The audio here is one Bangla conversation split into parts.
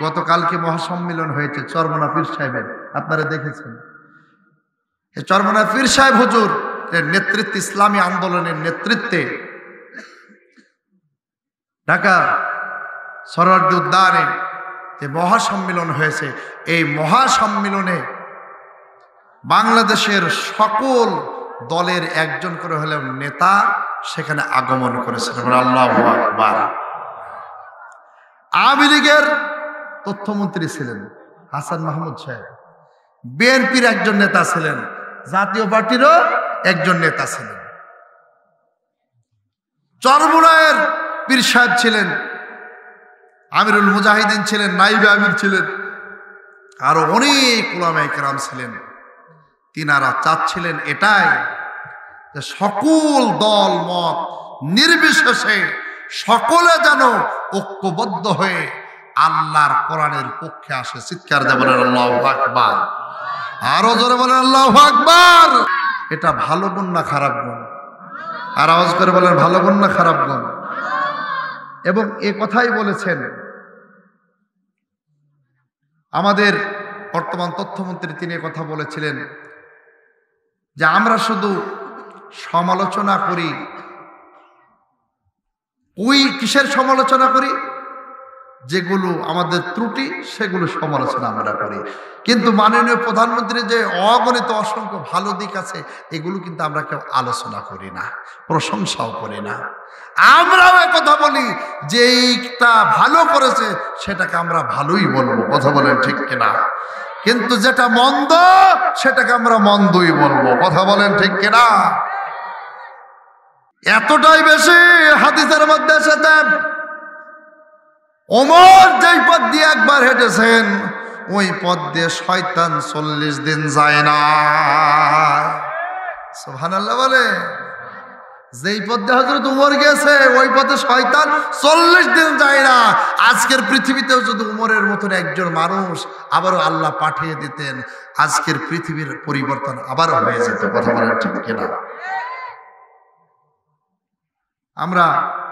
গতকালকে মহাসম্মেলন হয়েছে চরমোনা পীর সাহেবের, আপনারা দেখেছেন। এই চরমোনা পীর সাহেব হুজুর এর নেতৃত্বে, ইসলামী আন্দোলনের নেতৃত্বে ঢাকা সরোয়ার্দী উদ্যানে যে মহাসম্মেলন হয়েছে, এই মহাসম্মেলনে বাংলাদেশের সকল দলের একজন করে হলেও নেতা সেখানে আগমন করেছেন। আল্লাহু আকবার। আওয়ামী লীগের তথ্যমন্ত্রী ছিলেন হাসান মাহমুদ সাহেব, বিএনপির একজন নেতা ছিলেন, জাতীয় পার্টিরও একজন নেতা ছিলেন, চরমোনায়ের পীর সাহেব ছিলেন, আমিরুল মুজাহিদিন ছিলেন, নাইবে আমির ছিলেন, আরো অনেক উলামায়ে কেরাম ছিলেন। তিনারা চাচ্ছিলেন এটাই যে সকল দল মত নির্বিশেষে সকলে যেন ঐক্যবদ্ধ হয়ে আল্লাহর কোরআনের পক্ষে আসে। চিৎকার দিয়ে বলেন আল্লাহু আকবার, আরো জোরে বলেন আল্লাহু আকবার। এটা ভালো গুণ না খারাপ গুণ? আর আওয়াজ করে বলেন ভালো গুণ না খারাপ গুণ? এবং এ কথাই বলেছেন আমাদের বর্তমান তথ্যমন্ত্রী, তিনি কথা বলেছিলেন যে আমরা শুধু সমালোচনা করি। ওই কিসের সমালোচনা করি? যেগুলো আমাদের ত্রুটি সেগুলো সমালোচনা আমরা করি, কিন্তু মাননীয় প্রধানমন্ত্রীর যে অগণিত অসংখ্য ভালো দিক আছে এগুলো কিন্তু আমরা কেউ আলোচনা করি না, প্রশংসাও করি না। আমরাও একথা বলি যে এইটা ভালো করেছে সেটাকে আমরা ভালোই বলবো, কথা বলেন ঠিক কিনা? কিন্তু যেটা মন্দ সেটাকে আমরা মন্দই বলবো, কথা বলেন ঠিক কিনা? এতটাই বেশি হাদিসের মধ্যে এসেছে ওমর যেই পথ দিয়ে একবার হেঁটেছেন ওই পথ দিয়ে শয়তান 40 দিন যায় না। সুবহানাল্লাহ বলে। যেই পথ দিয়ে হযরত ওমর গেছে ওই পথে শয়তান 40 দিন যায় না। আজকের পৃথিবীতেও যদি ওমরের মতন একজন মানুষ আবারও আল্লাহ পাঠিয়ে দিতেন, আজকের পৃথিবীর পরিবর্তন আবারও হয়ে যেত, কথা বলেন ঠিক কিনা? আমরা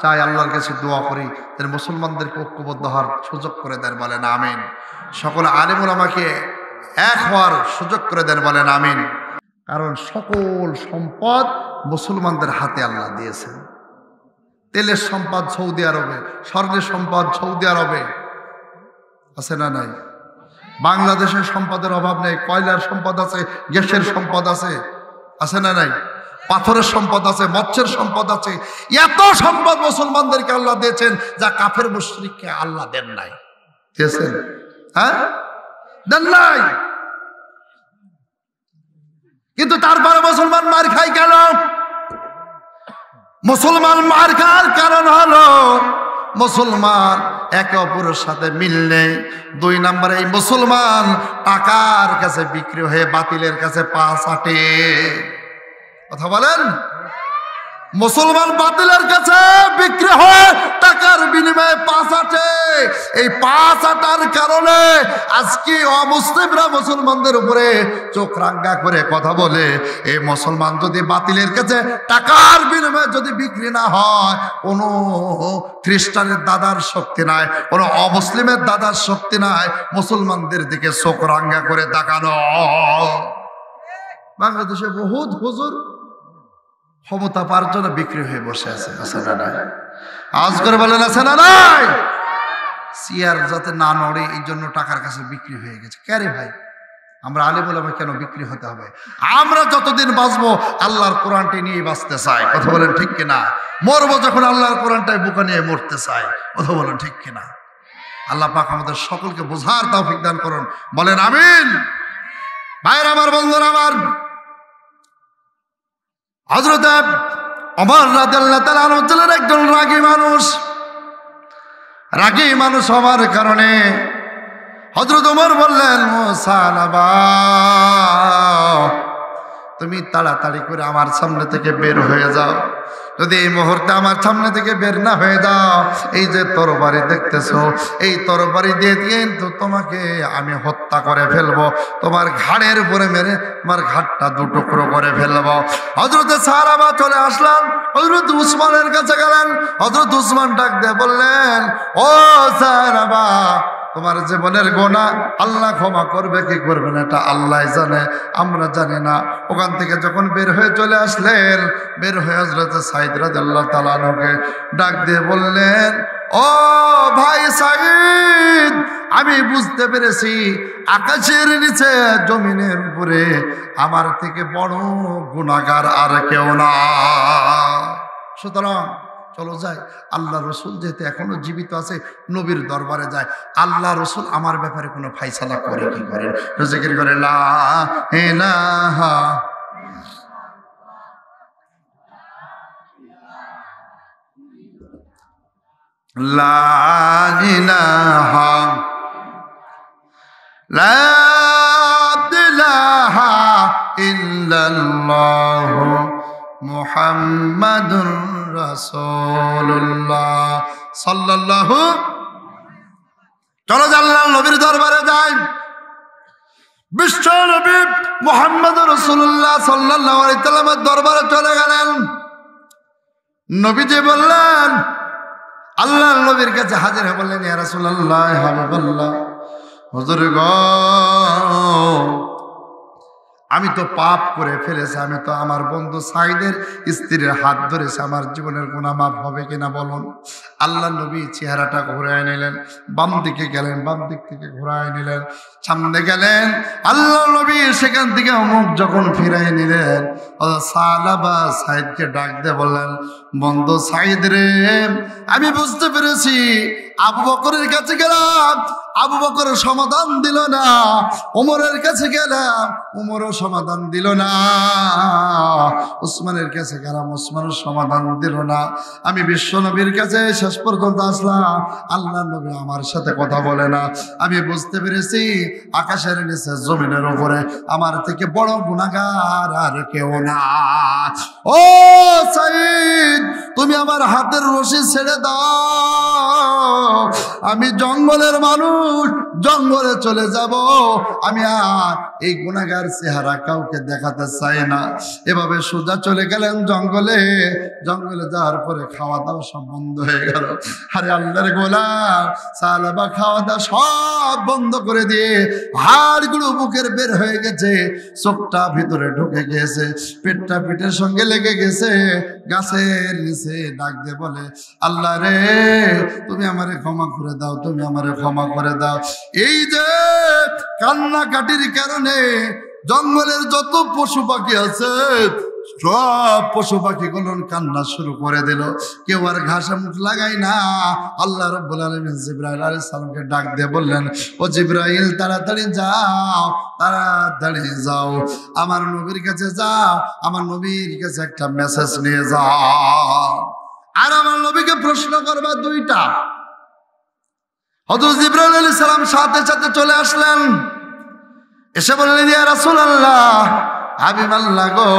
চাই আল্লাহর কাছে দোয়া করি যেন মুসলমানদেরকে ঐক্যবদ্ধ হওয়ার সুযোগ করে দেন, বলেন আমিন। সকল আলেম ওলামাকে এক হওয়ার সুযোগ করে দেন, বলেন আমিন। কারণ সকল সম্পদ মুসলমানদের হাতে আল্লাহ দিয়েছেন। তেলের সম্পদ সৌদি আরবে, স্বর্ণের সম্পদ সৌদি আরবে আছে না নাই? বাংলাদেশের সম্পদের অভাব নেই, কয়লার সম্পদ আছে, গ্যাসের সম্পদ আছে, আছে না নাই? পাথরের সম্পদ আছে, মৎস্যের সম্পদ আছে। এত সম্পদ মুসলমানদেরকে আল্লাহ দিয়েছেন যা কাফের মুশরিককে আল্লাহ দেন নাই। দিয়েছেন? হ্যাঁ, দেন নাই। কিন্তু তারপরে মুসলমান মার খায় কেন? মুসলমান মার খাওয়ার কারণ হলো মুসলমান একে অপরের সাথে মিল নেই। 2 নম্বরে এই মুসলমান টাকার কাছে বিক্রি হয়ে বাতিলের কাছে পা চাটে, কথা বলেন। মুসলমান বাতিলের কাছে বিক্রি হয়, টাকার বিনিময়ে পা চাটে। এই পা চাটার কারণে আজকে অমুসলিমরা মুসলমানদের উপরে চোখ রাঙ্গা করে কথা বলে। এই মুসলমান যদি বাতিলের কাছে টাকার বিনিময়ে যদি বিক্রি না হয়, কোনো খ্রিস্টানের দাদার শক্তি নাই, কোনো অমুসলিমের দাদার শক্তি নাই মুসলমানদের দিকে চোখ রাঙ্গা করে তাকানো। বাংলাদেশে বহুত হুজুর ক্ষমতা পাওয়ার জন্য বিক্রি হয়ে বসে আছে, আছে না নাই? আজ করে বলেন আছে না নাই? চেয়ার যাতে না নড়ে এই জন্য টাকার কাছে বিক্রি হয়ে গেছে। কে ভাই, আমরা আলেম ওলামা কেন বিক্রি হতে হবে? আমরা যতদিন বাঁচবো আল্লাহর কোরআনটি নিয়ে বাঁচতে চাই, কথা বলেন ঠিক কিনা? মরবো যখন আল্লাহর কোরআনটাই বুকে নিয়ে মরতে চাই, কথা বলেন ঠিক কিনা? আল্লাহ পাক আমাদের সকলকে বোঝার তৌফিক দান করুন, বলেন আমিন। ভাইরা আমার, বন্ধুরা আমার, হযরত ওমর রাদিয়াল্লাহু তাআলা আনহু ছিলেন একজন রাগী মানুষ। রাগী মানুষ হওয়ার কারণে হযরত ওমর বললেন, মুসালাবা তুমি তাড়াতাড়ি করে আমার সামনে থেকে বের হয়ে যাও। যদি এই মুহূর্তে আমার সামনে থেকে বের না হয়ে যাও, এই যে তরবারি দেখতেছো, এই তরবারি দিয়ে কিন্তু তোমাকে আমি হত্যা করে ফেলবো, তোমার ঘাড়ের উপরে মেরে তোমার ঘাড়টা 2 টুকরো করে ফেলবো। হযরত সাহাবা চলে আসলাম, হযরত উসমানের কাছে গেলেন। হযরত উসমান ডাক দিয়ে বললেন, ও সাহাবা, তোমার জীবনের গুনাহ আল্লাহ ক্ষমা করবে কি করবে না এটা আল্লাহ জানে, আমরা জানি না। ওখান থেকে যখন বের হয়ে চলে আসলেন, বের হয়ে হযরত সাঈদ রাদিয়াল্লাহু তাআলা আনহুকে ডাক দিয়ে বললেন, ও ভাই সাঈদ, আমি বুঝতে পেরেছি আকাশের নিচে জমিনের উপরে আমার থেকে বড় গুনাহগার আর কেউ না। সুতরাং চলো যাই, আল্লাহ রসুল যেহেতু এখনো জীবিত আছে, নবীর দরবারে যায়। আল্লাহ রসুল আমার ব্যাপারে কোনো ফাইসালা করে কি করেন? জিকির করে লা ইলাহা লা ইলাহা লা ইলাহা ইল্লাল্লাহ মুহাম্মাদুর রাসূলুল্লাহ সাল্লাল্লাহু। চলো আল্লাহর নবীর দরবারে যাই। বিশ্ব নবী মুহাম্মদুর রাসূলুল্লাহ সাল্লাল্লাহু আলাইহি ওয়াসাল্লামের দরবারে চলে গেলেন। নবীজি বললেন, আল্লাহর নবীর কাছে হাজির হয়ে বললেন, ইয়া রাসূলুল্লাহ, ইয়া হাবিবাল্লাহ, হুজুর গো, আমি তো পাপ করে ফেলেছি, আমি তো আমার বন্ধু সাঈদের স্ত্রীর হাত ধরেছি, আমার জীবনের গুনাহ মাফ হবে কিনা বলুন। আল্লাহ নবী চেহারাটা ঘুরায় নিলেন, বাম দিকে গেলেন, বাম দিক থেকে ঘুরায় নিলেন, সামনে গেলেন। আল্লাহ নবী সেখান থেকে মুখ যখন ফিরাই নিলেন, সালাবা সাঈদকে ডাক দিয়ে বললেন, বন্ধু সাঈদ রে, আমি বুঝতে পেরেছি আবু বকরের কাছে গেলাম, আবু বকরের সমাধান দিল না, ওমরের কাছে গেলাম, ওমরও সমাধান দিল না, উসমানের কাছে গেলাম, উসমানের সমাধান দিল না, আমি বিশ্ব নবীর কাছে শেষ পর্যন্ত আসলাম, আল্লাহ নবী আমার সাথে কথা বলে না। আমি বুঝতে পেরেছি আকাশের নিচে জমিনের উপরে আমার থেকে বড় গুনাহগার আর কেউ না। ও সাঈদ, তুমি আমার হাতের রশি ছেড়ে দাও, আমি জঙ্গলের মানুষ, জঙ্গলে চলে যাব, আমি আর এই গুনাহগার চেহারা কাউকে দেখাতে চাই না। এভাবে সোজা চলে গেলেন জঙ্গলে। জঙ্গলে যাওয়ার পরে খাওয়া দাওয়া সব বন্ধ হয়ে গেল। আরে আল্লাহর গোলাম সালাবা খাওয়া দাওয়া সব বন্ধ করে দিয়ে হাড়গুলো বুকের বের হয়ে গেছে, চোখটা ভিতরে ঢুকে গেছে, পেটটা পেটের সঙ্গে লেগে গেছে। গাছের নিচে ডাক দিয়ে বলে, আল্লাহ রে, তুমি আমারে ক্ষমা করে দাও, তুমি আমারে ক্ষমা করে দাও। এই যে কান্নাকাটির কারণে জঙ্গলের যত পশু পাখি আছে সব পশু পাখিগুলো কান্না শুরু করে দিল, কেউ আর ঘাসে মুখ লাগাই না। আল্লাহ রাব্বুল আলামিন জিবরাইল আলাইহিস সালামকে ডাক দিয়ে বললেন, ও জিবরাইল, তাড়াতাড়ি যাও, তাড়াতাড়ি যাও, আমার নবীর কাছে যাও, আমার নবীর কাছে একটা মেসেজ নিয়ে যাও। আর আমার নবীকে প্রশ্ন করবা দুইটা। হযরত জিবরাইল আলাইহিস সালাম সাথে সাথে চলে আসলেন, এসে বললেন, ইয়া রাসূলুল্লাহ, হাবিবাল্লাহ গো,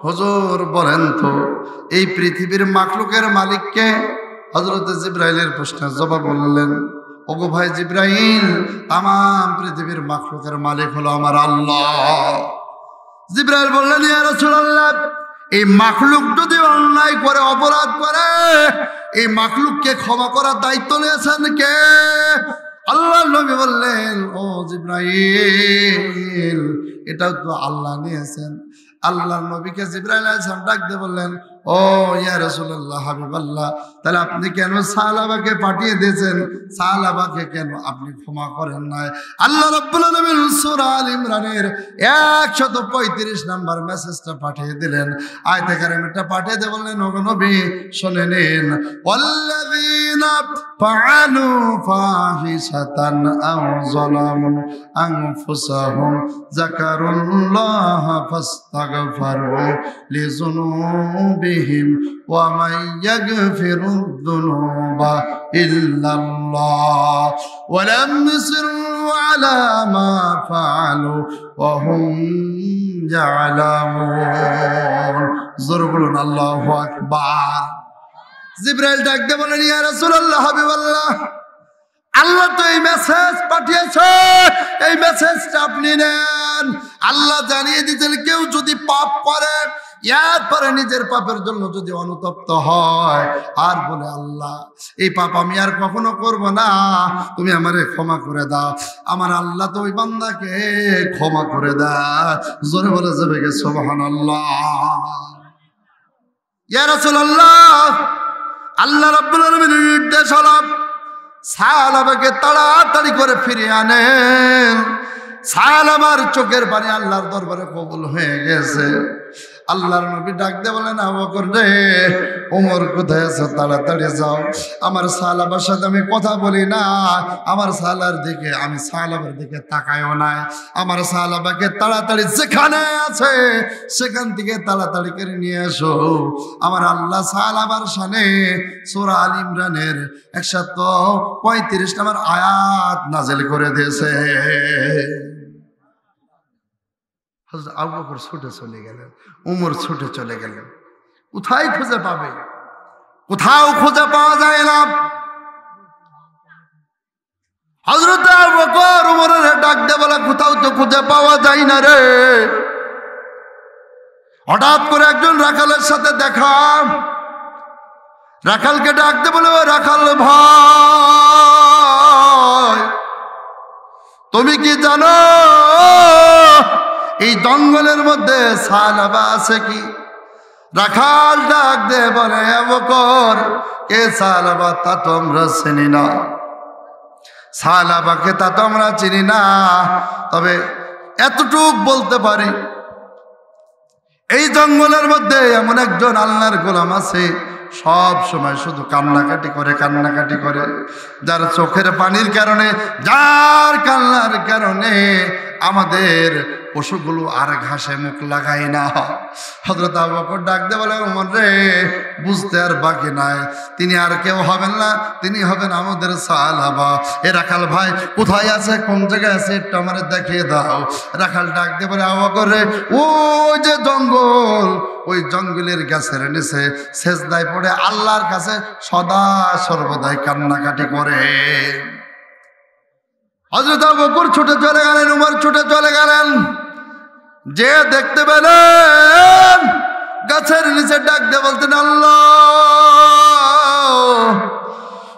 হুজুর বলেন তো এই পৃথিবীর মাখলুকের মালিককে? হযরত জিবরাইলের প্রশ্নের জবাব বললেন, ওগো ভাই জিবরাইল, তামাম পৃথিবীর মাখলুকের মালিক হলো আমার আল্লাহ। জিবরাইল বললেন, ইয়া রাসূলুল্লাহ, এই মাখলুক যদি অন্যায় করে, অপরাধ করে, এই মাখলুককে ক্ষমা করার দায়িত্ব নিয়েছেন কে? আল্লাহ নবী বললেন, ও জিবরাইল, এটাও তো আল্লাহ নিয়েছেন। আল্লাহর নবীকে জিবরাইল আলাইহিস সালাম ডাক দিয়ে বললেন, ও ইয়া রাসূলুল্লাহ, হাবিবাল্লাহ, তাহলে আপনি কেন সালাবাকে পাঠিয়ে দিয়েছেন? সালাবাকে কেন আপনি ক্ষমা করেন নাই? আল্লাহ রাব্বুল আলামিন সূরা আল ইমরানের 135 নম্বর মেসেজটা পাঠিয়ে দিলেন, আয়াতে কারিমাটা পাঠিয়ে দিয়ে বললেন, ও নবী শুনে নিন, ওয়াল্লাযীনা ফাআলু ফাহিশাতান আও যালামু আনফুসাহুম যাকারুল্লাহ ফাস্তাগফারু লিযুনুবিহিম ওয়া মান ইয়াগফিরুদ যুনুবা ইল্লাল্লাহ ওয়া লাম ইসরু আলা মা ফাআলু ওয়া হুম ইয়ালামুন। জোরে বলুন আল্লাহু আকবার। জিবরাইল ডাক দিয়ে বলেন, ইয়া রাসূলুল্লাহ, হাবিবাল্লাহ, আল্লাহ তো এই মেসেজ পাঠিয়েছে, এই মেসেজটা আপনি নেন। আল্লাহ জানিয়ে দিতেন, কেউ যদি পাপ করে, এরপরে নিজের পাপের জন্য যদি অনুতপ্ত হয় আর বলে আল্লাহ এই পাপ আমি আর কখনো করব না, তুমি আমারে ক্ষমা করে দাও, আমার আল্লাহ তো ওই বান্দাকে ক্ষমা করে দেয়। জোরে বলে যাবে গে সুবহানাল্লাহ। ইয়া রাসূলুল্লাহ, আল্লাহ রাব্বুল আলামিনের নির্দেশ হলো সাহাবাকে তাড়াতাড়ি করে ফিরিয়ে আনেন। সাহাবার চোখের পানি আল্লাহর দরবারে কবুল হয়ে গেছে। আল্লাহর নবী ডাক দিয়ে বলেন, আবু বকর রে, ওমর কোথায় আছে? তাড়াতাড়ি যাও। আমার সাহাবার সাথে আমি কথা বলি না, আমার আমি সাহাবার দিকে তাকায়ও না। আমার সাহাবাকে তাড়াতাড়ি যেখানে আছে সেখান থেকে তাড়াতাড়ি করে নিয়ে এসো। আমার আল্লাহ সাহাবার শানে সূরা আল ইমরানের 135 নম্বর আয়াত নাযিল করে দিয়েছে। হযরত আবু বকর ছুটে চলে গেলেন, উমর ছুটে চলে গেলেন। কোথায় খুঁজে পাবে? কোথাও খুঁজে পাওয়া যায় না। হযরত আবু বকর উমরের ডাক দিয়ে বলে, কোথাও তো খুঁজে পাওয়া যায় না রে। হঠাৎ করে একজন রাখালের সাথে দেখা। রাখালকে ডাক দিয়ে বলে, রাখাল ভাই, তুমি কি জানো এই জঙ্গলের মধ্যে সাহাবা আছে কি? রাখাল ডাক দে বলে, আবু বকর, কে সাহাবা তা তো আমরা চিনি না। সাহাবাকে তা তো আমরা চিনি না, তবে এতটুক বলতে পারি, এই জঙ্গলের মধ্যে এমন একজন আল্লাহর গোলাম আছে, সব সময় শুধু কান্নাকাটি করে, যার চোখের পানির কারণে, যার কান্নার কারণে আমাদের পশুগুলো আর ঘাসে মুখ লাগায় না। হযরত আবু বকর ডাক দিয়ে বলে, ওমর রে, বুঝতে আর বাকি নাই, তিনি আর কেউ হবেন না, তিনি হবেন আমাদের সাহাবা। এ রাখাল ভাই কোথায় আছে, কোন জায়গায় আছে, একটু আমার দেখিয়ে দাও। রাখাল ডাক দিয়ে বলে, আবু বকর রে, ওই যে জঙ্গল, ওই জঙ্গলের গাছের নিচে সেজদায় পড়ে আল্লাহর কাছে সদা সর্বদাই কান্নাকাটি করে। হযরত আবু বকর ছুটে চলে গেলেন, উমর ছুটে চলে গেলেন। যে দেখতে পেলেন গাছের নিচে ডাক দিয়ে বলতেন, আল্লাহ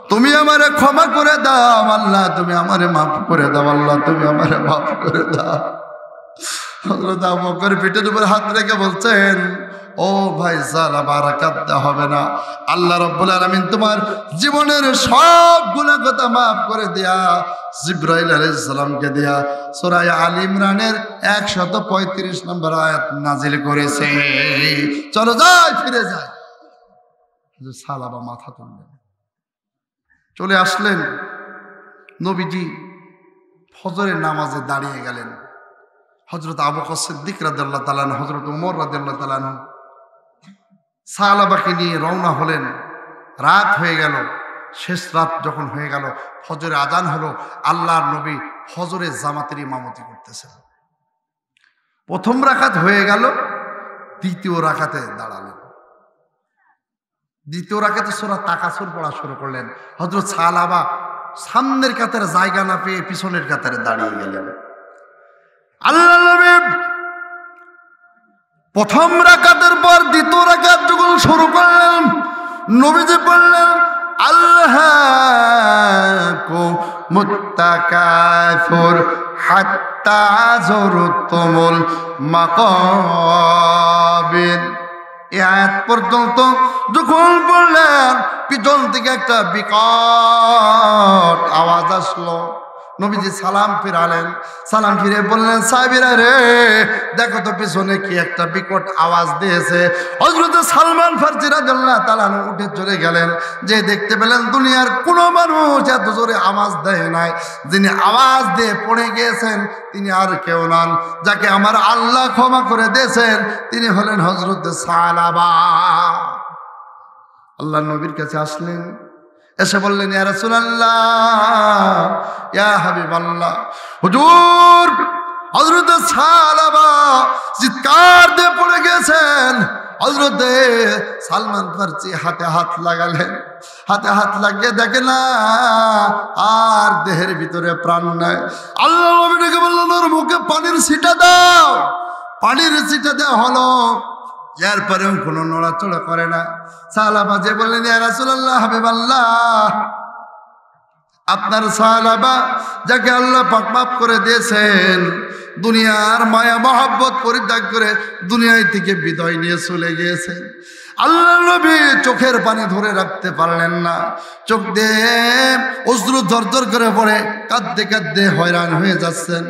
তুমি আমারে ক্ষমা করে দাও, আল্লাহ তুমি আমারে মাফ করে দাও, আল্লাহ তুমি আমারে মাফ করে দাও। হযরত আবু বকর পিঠের উপর হাত রেখে বলছেন, ও ভাই সাহাবা, আর কাঁদতে হবে না, আল্লাহ রাব্বুল আলামিন তোমার জীবনের সব গুনাহ কথা মাফ করে দেয়া জিবরাইল আলাইহিস সালামকে দেয়া সূরা আল ইমরানের 135 নম্বর আয়াত নাজিল করেছে। চলো যাই, ফিরে যাই। সাহাবা মাথা তুললেন, চলে আসলেন। নবীজি ফজরের নামাজে দাঁড়িয়ে গেলেন। হযরত আবু বকর সিদ্দিক রাদিয়াল্লাহু তাআলা আনহু, হযরত ওমর রাদিয়াল্লাহু তাআলা আনহু সাহাবাকে নিয়ে রওনা হলেন। রাত হয়ে গেল, শেষ রাত যখন হয়ে গেল, ফজরে আজান হলো। আল্লাহর নবী ফজরের জামাতের ইমামতি করতেছেন। প্রথম রাকাত হয়ে গেল, দ্বিতীয় রাকাতে দাঁড়ালেন। দ্বিতীয় রাকাতে সূরা তাকাসুর পড়া শুরু করলেন। হযরত সাহাবা সামনের কাতারে জায়গা না পেয়ে পিছনের কাতারে দাঁড়িয়ে গেলেন। আল্লাহ নবী প্রথম রাকাতের পর দ্বিতীয় রাকাত যখন শুরু করলেন, নবীজি বললেন, আল্লাহকুমুত তাকাসুর হাত্তা যুরতুমুল মাকাবির। এই আয়াত পর্যন্ত যখন বললেন, পিছন থেকে একটা বিকট আওয়াজ আসলো। নবীজি সালাম ফিরালেন, সালাম ফিরে বললেন, সাহাবীরা রে, দেখো তো পিছনে কি একটা বিকট আওয়াজ দিয়েছে। হযরত সালমান ফারসি রাদিয়াল্লাহু তাআলা উঠে চলে গেলেন। যে দেখতে পেলেন দুনিয়ার কোনো মানুষ এত জোরে আওয়াজ দেয় নাই। যিনি আওয়াজ দিয়ে পড়ে গিয়েছেন তিনি আর কেউ নন, যাকে আমার আল্লাহ ক্ষমা করে দিয়েছেন তিনি হলেন হযরত সালাবা। আল্লাহ নবীর কাছে আসলেন, এসে বললেন, ইয়া রাসূলুল্লাহ, ইয়া হাবিবাল্লাহ, হুজুর হযরত সালাবা চিৎকার দিয়ে পড়ে গেছেন। হযরত সালমান ফারসি হাতে হাত লাগালেন। হাতে হাত লাগিয়ে দেখে না আর দেহের ভিতরে প্রাণ নাই। আল্লাহ নবীকে বললেন, ওর মুখে পানির ছিটা দাও। পানির ছিটা দেওয়া হলো। এরপরেও কোনো নড়াচড়া করে না। সাহাবা যে বললেন, ইয়া রাসূলুল্লাহ, হাবিবাল্লাহ, আপনার সাহাবা যাকে আল্লাহ পাক মাফ করে দিয়েছেন, দুনিয়ার মায়া মহব্বত পরিত্যাগ করে দুনিয়ায় থেকে বিদায় নিয়ে চলে গিয়েছেন। আল্লাহ নবী চোখের পানি ধরে রাখতে পারলেন না, চোখ দিয়ে অশ্রু ঝরঝর করে পড়ে কাঁদতে কাঁদতে হয়রান হয়ে যাচ্ছেন।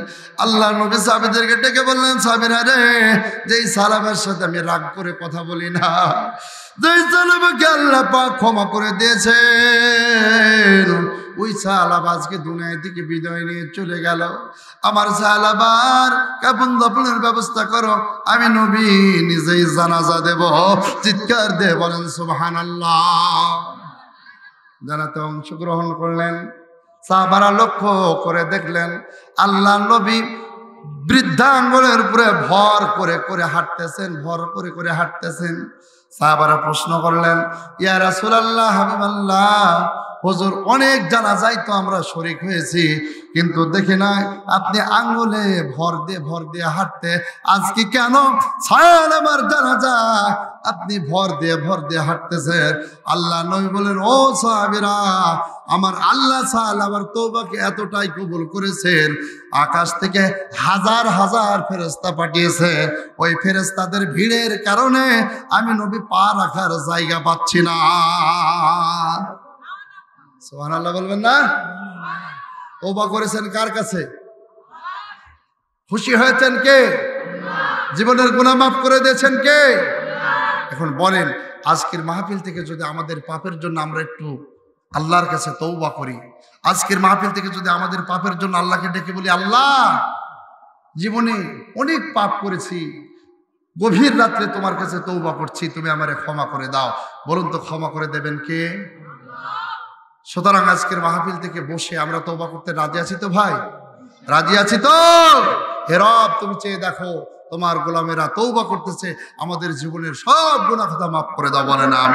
আল্লাহ নবী সাহাবীদেরকে ডেকে বললেন, সাহাবীরা রে, যেই সাহাবার সাথে আমি রাগ করে কথা বলি না, যেই সাহাবাকে আল্লাহ পাক ক্ষমা করে দিয়েছেন, ওই সাহাবা আজকে দুনিয়া থেকে বিদায় নিয়ে চলে গেল। আমার সাহাবার কাফন দাফনের ব্যবস্থা করো, আমি নবী নিজেই জানাজা দেব। চিৎকার দিয়ে বলেন সুবহানাল্লাহ। জানাতে অংশগ্রহণ করলেন। সাহাবারা লক্ষ্য করে দেখলেন আল্লাহ নবী বৃদ্ধাঙ্গুলের উপরে ভর করে করে হাঁটতেছেন, ভর করে করে হাঁটতেছেন। সাহাবারা প্রশ্ন করলেন, ইয়া রাসূলুল্লাহ, হাবিবাল্লাহ, হুজুর, অনেক জানাজায় তো আমরা শরীক হয়েছি, কিন্তু দেখি না আপনি আঙ্গুলে ভর দিয়ে হাঁটতে, আজকে কেন সাহাবার জানাজা আপনি ভর দিয়ে হাঁটতেছেন? আল্লাহ নবী বলেন, ও সাহাবীরা, আমার আল্লাহ সাহাবার তওবাকে এতটাই কবুল করেছেন, আকাশ থেকে হাজার হাজার ফেরেশতা পাঠিয়েছেন। ওই ফেরেশতাদের ভিড়ের কারণে আমি নবী পা রাখার জায়গা পাচ্ছি না। সুবহানাল্লাহ বলবেন না? তওবা করেছেন কার কাছে? খুশি হয়েছেন কে? জীবনের গুনাহ মাফ করে দিয়েছেন কে? এখন বলেন, আজকের মাহফিল থেকে যদি আমাদের পাপের জন্য আমরা একটু আল্লাহর কাছে তওবা করি, আজকের মাহফিল থেকে যদি আমাদের পাপের জন্য আল্লাহকে ডেকে বলি, আল্লাহ, জীবনে অনেক পাপ করেছি, গভীর রাত্রে তোমার কাছে তওবা করছি, তুমি আমারে ক্ষমা করে দাও, বলুন তো ক্ষমা করে দেবেন কে? সুতরাং আজকের মাহফিল থেকে বসে আমরা তওবা করতে রাজি আছি তো ভাই? রাজি আছি তো? হে রব, তুমি চেয়ে দেখো, তোমার গোলামেরা তওবা করতেছে, আমাদের জীবনের সব গুনাহ খাতা মাফ করে দাও, বলেন আমিন।